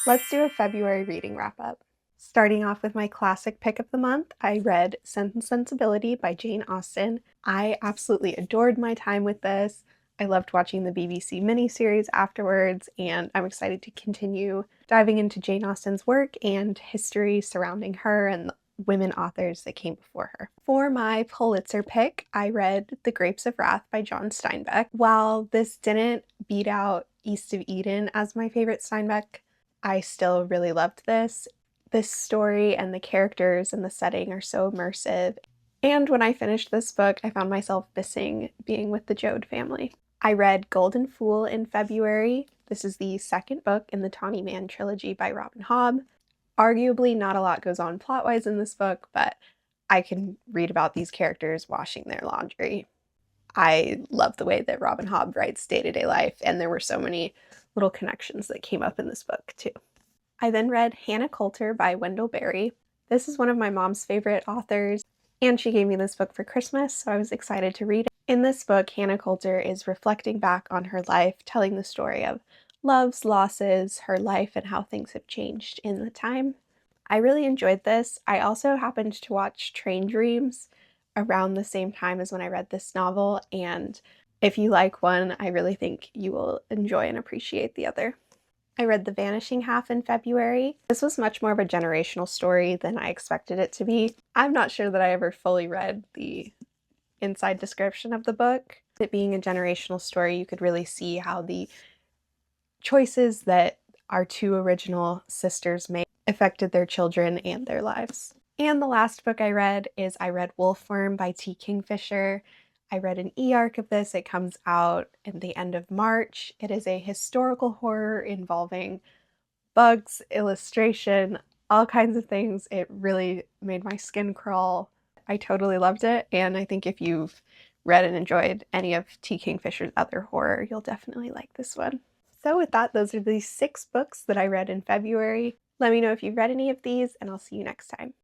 Let's do a February reading wrap up. Starting off with my classic pick of the month, I read Sense and Sensibility by Jane Austen. I absolutely adored my time with this. I loved watching the BBC miniseries afterwards, and I'm excited to continue diving into Jane Austen's work and history surrounding her and the women authors that came before her. For my Pulitzer pick, I read The Grapes of Wrath by John Steinbeck. While this didn't beat out East of Eden as my favorite Steinbeck, I still really loved this. This story and the characters and the setting are so immersive. And when I finished this book, I found myself missing being with the Joad family. I read Golden Fool in February. This is the second book in the Tawny Man trilogy by Robin Hobb. Arguably, not a lot goes on plot-wise in this book, but I can read about these characters washing their laundry. I love the way that Robin Hobb writes day-to-day life, and there were so many little connections that came up in this book too. I then read Hannah Coulter by Wendell Berry. This is one of my mom's favorite authors, and she gave me this book for Christmas, so I was excited to read it. In this book, Hannah Coulter is reflecting back on her life, telling the story of loves, losses, her life, and how things have changed in the time. I really enjoyed this. I also happened to watch Train Dreams around the same time as when I read this novel, and if you like one, I really think you will enjoy and appreciate the other. I read The Vanishing Half in February. This was much more of a generational story than I expected it to be. I'm not sure that I ever fully read the inside description of the book. It being a generational story, you could really see how the choices that our two original sisters made affected their children and their lives. And the last book I read Wolfworm by T. Kingfisher. I read an e-arc of this. It comes out in the end of March. It is a historical horror involving bugs, illustration, all kinds of things. It really made my skin crawl. I totally loved it, and I think if you've read and enjoyed any of T. Kingfisher's other horror, you'll definitely like this one. So with that, those are the 6 books that I read in February. Let me know if you've read any of these, and I'll see you next time.